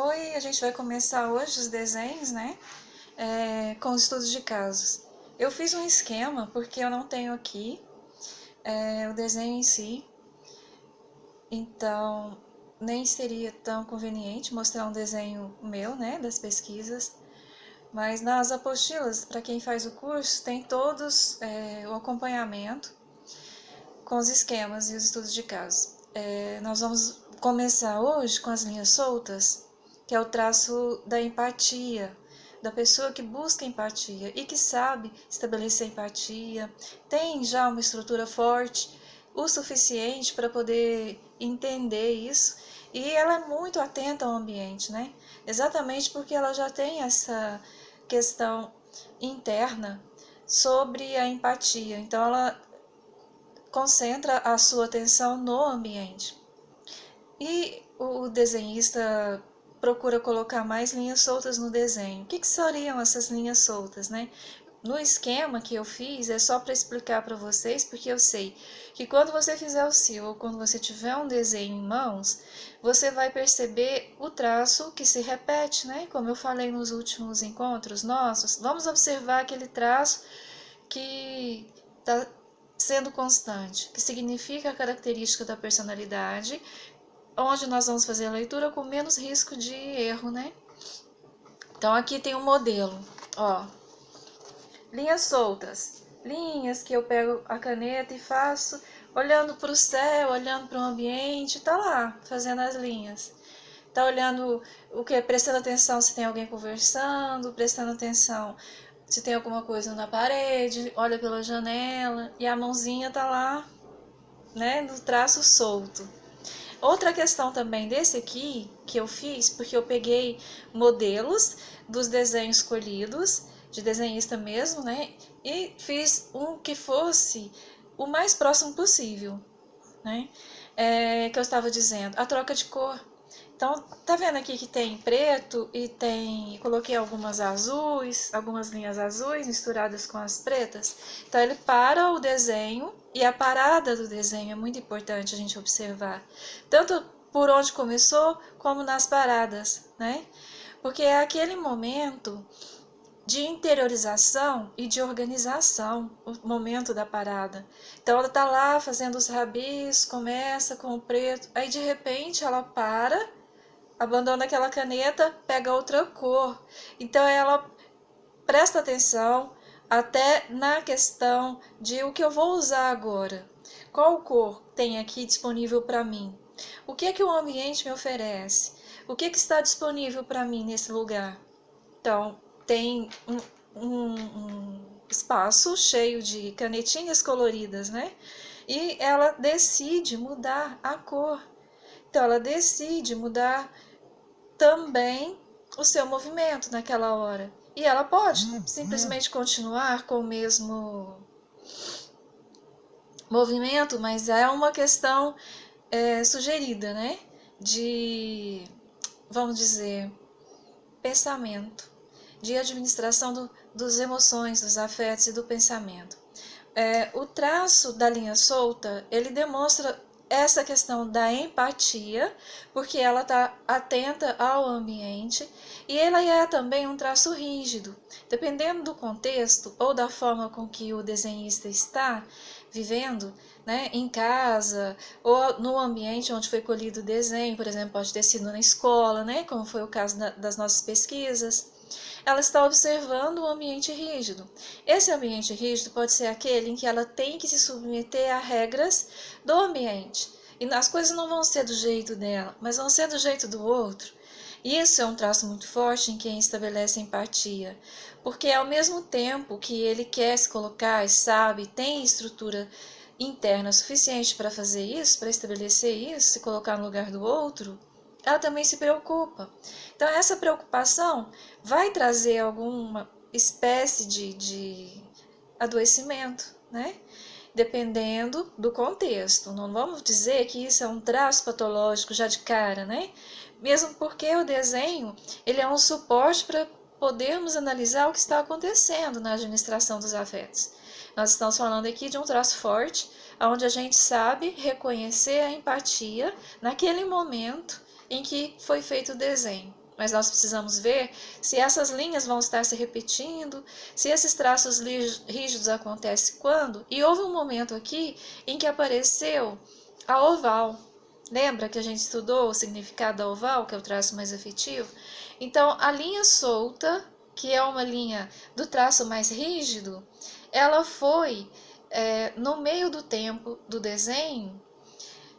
Oi, a gente vai começar hoje os desenhos, né? Com os estudos de casos. Eu fiz um esquema porque eu não tenho aqui o desenho em si, então nem seria tão conveniente mostrar um desenho meu, né, das pesquisas. Mas nas apostilas, para quem faz o curso, tem todos o acompanhamento com os esquemas e os estudos de casos. Nós vamos começar hoje com as linhas soltas, que é o traço da empatia, da pessoa que busca empatia e que sabe estabelecer empatia, tem já uma estrutura forte o suficiente para poder entender isso, e ela é muito atenta ao ambiente, né? Exatamente porque ela já tem essa questão interna sobre a empatia. Então ela concentra a sua atenção no ambiente. E o desenhista procura colocar mais linhas soltas no desenho. O que seriam essas linhas soltas, né? No esquema que eu fiz, é só para explicar para vocês, porque eu sei que quando você fizer o seu, ou quando você tiver um desenho em mãos, você vai perceber o traço que se repete, né? Como eu falei nos últimos encontros nossos, vamos observar aquele traço que está sendo constante, que significa a característica da personalidade, onde nós vamos fazer a leitura com menos risco de erro, né? Então aqui tem um modelo, ó, linhas soltas, linhas que eu pego a caneta e faço olhando para o céu, olhando para o ambiente, tá lá fazendo as linhas. Tá olhando o que? Prestando atenção se tem alguém conversando, prestando atenção se tem alguma coisa na parede, olha pela janela e a mãozinha tá lá, né, no traço solto. Outra questão também desse aqui que eu fiz, porque eu peguei modelos dos desenhos escolhidos, de desenhista mesmo, né, e fiz um que fosse o mais próximo possível, né, que eu estava dizendo, a troca de cor. Então, tá vendo aqui que tem preto e tem, coloquei algumas azuis, algumas linhas azuis misturadas com as pretas. Então ele para o desenho, e a parada do desenho é muito importante a gente observar, tanto por onde começou como nas paradas, né? Porque é aquele momento de interiorização e de organização, o momento da parada. Então ela tá lá fazendo os rabis, começa com o preto, aí de repente ela para, abandona aquela caneta, pega outra cor. Então ela presta atenção até na questão de o que eu vou usar agora. Qual cor tem aqui disponível para mim? O que é que o ambiente me oferece? O que é que está disponível para mim nesse lugar? Então, tem um espaço cheio de canetinhas coloridas, né? E ela decide mudar a cor. Então, ela decide mudar também o seu movimento naquela hora. E ela pode simplesmente continuar com o mesmo movimento, mas é uma questão sugerida, né? De, vamos dizer, pensamento, de administração dos emoções, dos afetos e do pensamento. O traço da linha solta, ele demonstra essa questão da empatia, porque ela está atenta ao ambiente, e ela é também um traço rígido. Dependendo do contexto ou da forma com que o desenhista está vivendo, né, em casa ou no ambiente onde foi colhido o desenho, por exemplo, pode ter sido na escola, né, como foi o caso das nossas pesquisas, ela está observando o ambiente rígido. Esse ambiente rígido pode ser aquele em que ela tem que se submeter a regras do ambiente. E as coisas não vão ser do jeito dela, mas vão ser do jeito do outro. Isso é um traço muito forte em quem estabelece empatia, porque ao mesmo tempo que ele quer se colocar e sabe, tem estrutura interna suficiente para fazer isso, para estabelecer isso, se colocar no lugar do outro, ela também se preocupa. Então, essa preocupação vai trazer alguma espécie de adoecimento, né? Dependendo do contexto. Não vamos dizer que isso é um traço patológico já de cara, né? Mesmo porque o desenho, ele é um suporte para podermos analisar o que está acontecendo na administração dos afetos. Nós estamos falando aqui de um traço forte, onde a gente sabe reconhecer a empatia naquele momento em que foi feito o desenho. mas nós precisamos ver se essas linhas vão estar se repetindo, se esses traços rígidos acontecem quando. E houve um momento aqui em que apareceu a oval. Lembra que a gente estudou o significado da oval, que é o traço mais afetivo? Então, a linha solta, que é uma linha do traço mais rígido, ela foi, no meio do tempo do desenho,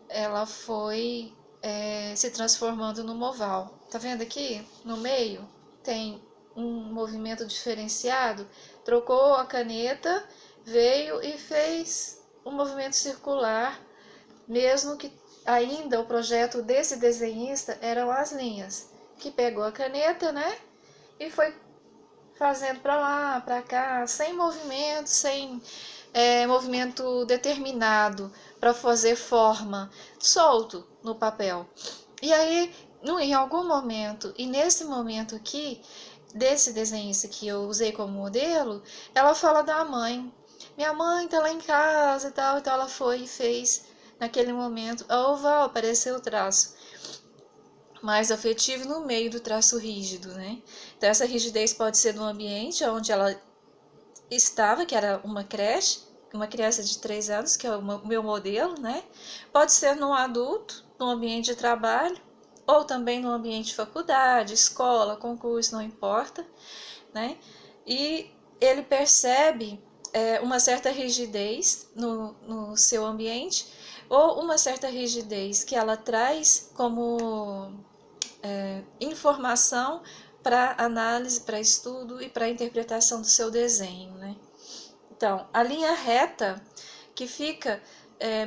ela foi se transformando numa oval. Tá vendo aqui? No meio tem um movimento diferenciado, trocou a caneta, veio e fez um movimento circular, mesmo que ainda o projeto desse desenhista eram as linhas, que pegou a caneta, né, e foi fazendo para lá, para cá, sem movimento, sem movimento determinado para fazer forma, solto no papel. E aí, em algum momento, e nesse momento aqui, desse desenhista que eu usei como modelo, ela fala da mãe. Minha mãe tá lá em casa e tal, então ela foi e fez, naquele momento, a oval, apareceu o traço mais afetivo no meio do traço rígido, né? Então, essa rigidez pode ser no ambiente onde ela estava, que era uma creche, uma criança de 3 anos, que é o meu modelo, né? Pode ser num adulto, no ambiente de trabalho, ou também no ambiente de faculdade, escola, concurso, não importa, né? E ele percebe uma certa rigidez no seu ambiente, ou uma certa rigidez que ela traz como informação para análise, para estudo e para interpretação do seu desenho, né? Então, a linha reta, que fica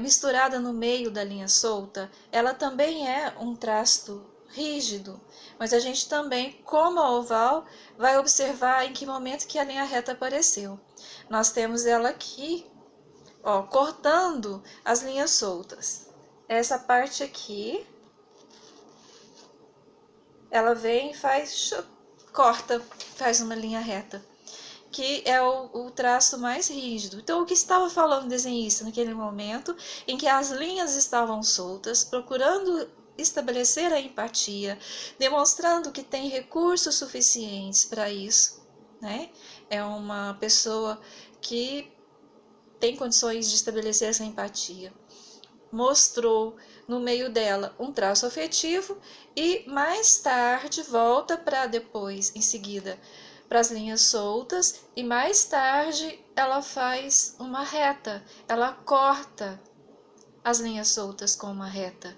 misturada no meio da linha solta, ela também é um traço rígido, mas a gente também, como a oval, vai observar em que momento que a linha reta apareceu. Nós temos ela aqui, ó, cortando as linhas soltas. Essa parte aqui, ela vem e faz, corta, faz uma linha reta, que é o traço mais rígido. Então, o que estava falando o desenhista naquele momento em que as linhas estavam soltas, procurando estabelecer a empatia, demonstrando que tem recursos suficientes para isso, né? É uma pessoa que tem condições de estabelecer essa empatia. Mostrou no meio dela um traço afetivo e mais tarde volta para depois, em seguida, para as linhas soltas, e mais tarde ela faz uma reta, ela corta as linhas soltas com uma reta,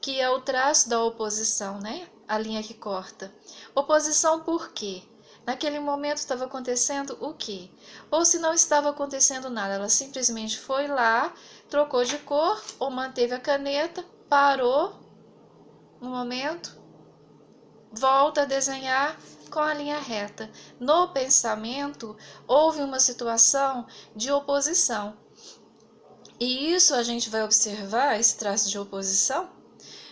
que é o traço da oposição, né? A linha que corta. Oposição por quê? Naquele momento estava acontecendo o quê? Ou se não estava acontecendo nada, ela simplesmente foi lá, trocou de cor ou manteve a caneta, parou no momento, volta a desenhar com a linha reta. No pensamento, houve uma situação de oposição. E isso a gente vai observar, esse traço de oposição,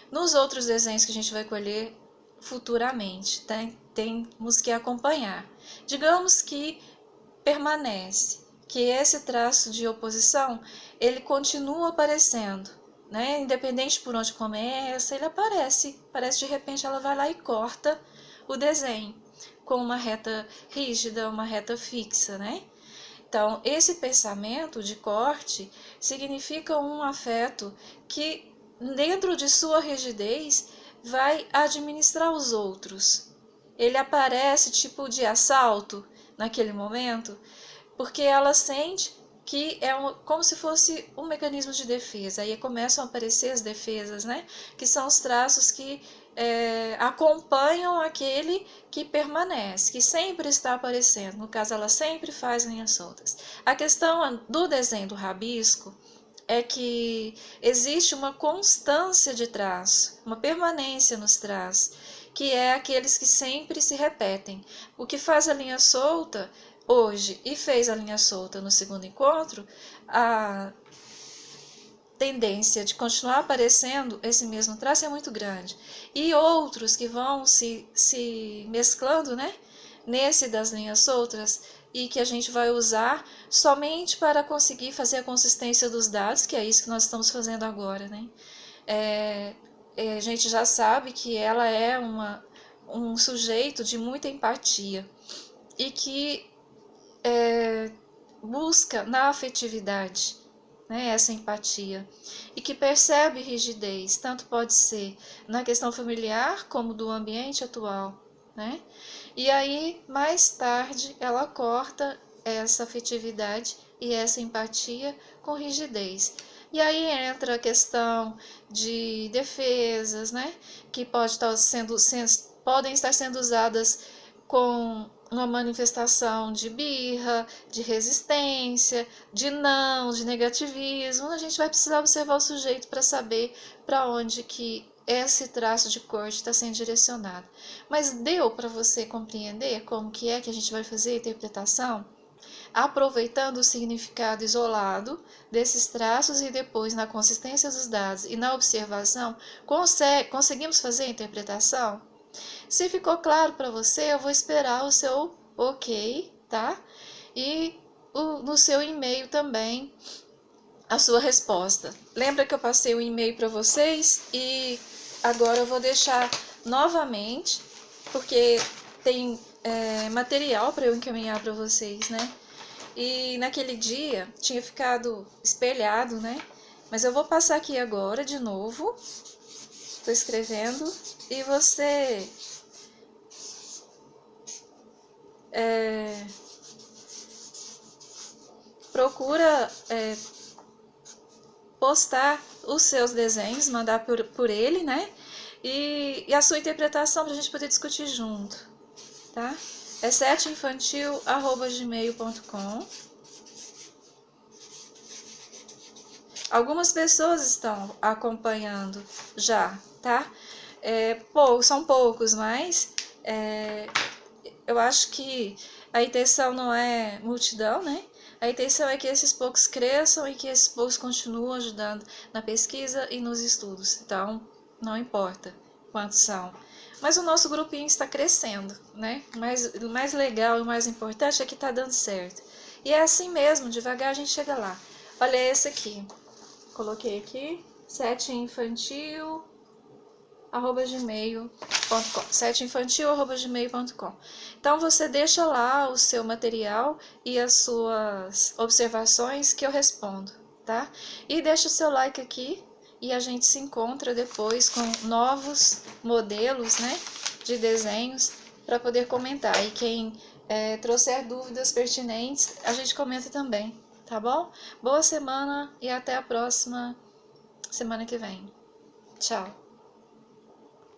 nos outros desenhos que a gente vai colher futuramente, tá? Temos que acompanhar. Digamos que permanece, que esse traço de oposição, ele continua aparecendo, né? Independente por onde começa, ele aparece. Parece de repente ela vai lá e corta o desenho com uma reta rígida, uma reta fixa, né? Então, esse pensamento de corte significa um afeto que, dentro de sua rigidez, vai administrar os outros. Ele aparece tipo de assalto naquele momento, porque ela sente que é como se fosse um mecanismo de defesa. Aí começam a aparecer as defesas, né? Que são os traços que acompanham aquele que permanece, que sempre está aparecendo. No caso, ela sempre faz linhas soltas. A questão do desenho do rabisco é que existe uma constância de traço, uma permanência nos traços, que é aqueles que sempre se repetem. O que faz a linha solta hoje e fez a linha solta no segundo encontro, a tendência de continuar aparecendo esse mesmo traço é muito grande. E outros que vão se mesclando, né, nesse das linhas soltas, e que a gente vai usar somente para conseguir fazer a consistência dos dados, que é isso que nós estamos fazendo agora, né? A gente já sabe que ela é um sujeito de muita empatia e que busca na afetividade, né, essa empatia, e que percebe rigidez, tanto pode ser na questão familiar como do ambiente atual, né? E aí, mais tarde, ela corta essa afetividade e essa empatia com rigidez. E aí entra a questão de defesas, né, que podem estar sendo usadas com uma manifestação de birra, de resistência, de não, de negativismo. A gente vai precisar observar o sujeito para saber para onde que esse traço de corte está sendo direcionado. Mas deu para você compreender como que é que a gente vai fazer a interpretação? Aproveitando o significado isolado desses traços e depois na consistência dos dados e na observação, conseguimos fazer a interpretação? Se ficou claro para você, eu vou esperar o seu ok, tá? E no seu e-mail também a sua resposta. Lembra que eu passei o e-mail para vocês e agora eu vou deixar novamente, porque tem material para eu encaminhar para vocês, né? E naquele dia tinha ficado espelhado, né? Mas eu vou passar aqui agora de novo. Estou escrevendo e você procura postar os seus desenhos, mandar por ele, né? E a sua interpretação para a gente poder discutir junto, tá? É setinfantil@gmail.com. Algumas pessoas estão acompanhando já, tá? São poucos, mas eu acho que a intenção não é multidão, né? A intenção é que esses poucos cresçam e que esses poucos continuem ajudando na pesquisa e nos estudos. Então, não importa quantos são. Mas o nosso grupinho está crescendo, né? O mais legal e o mais importante é que está dando certo. E é assim mesmo, devagar a gente chega lá. Olha esse aqui. Coloquei aqui, setinfantil@gmail.com. Então você deixa lá o seu material e as suas observações que eu respondo, tá? E deixa o seu like aqui e a gente se encontra depois com novos modelos, né, de desenhos para poder comentar. E quem trouxer dúvidas pertinentes, a gente comenta também, tá bom? Boa semana e até a próxima semana que vem. Tchau!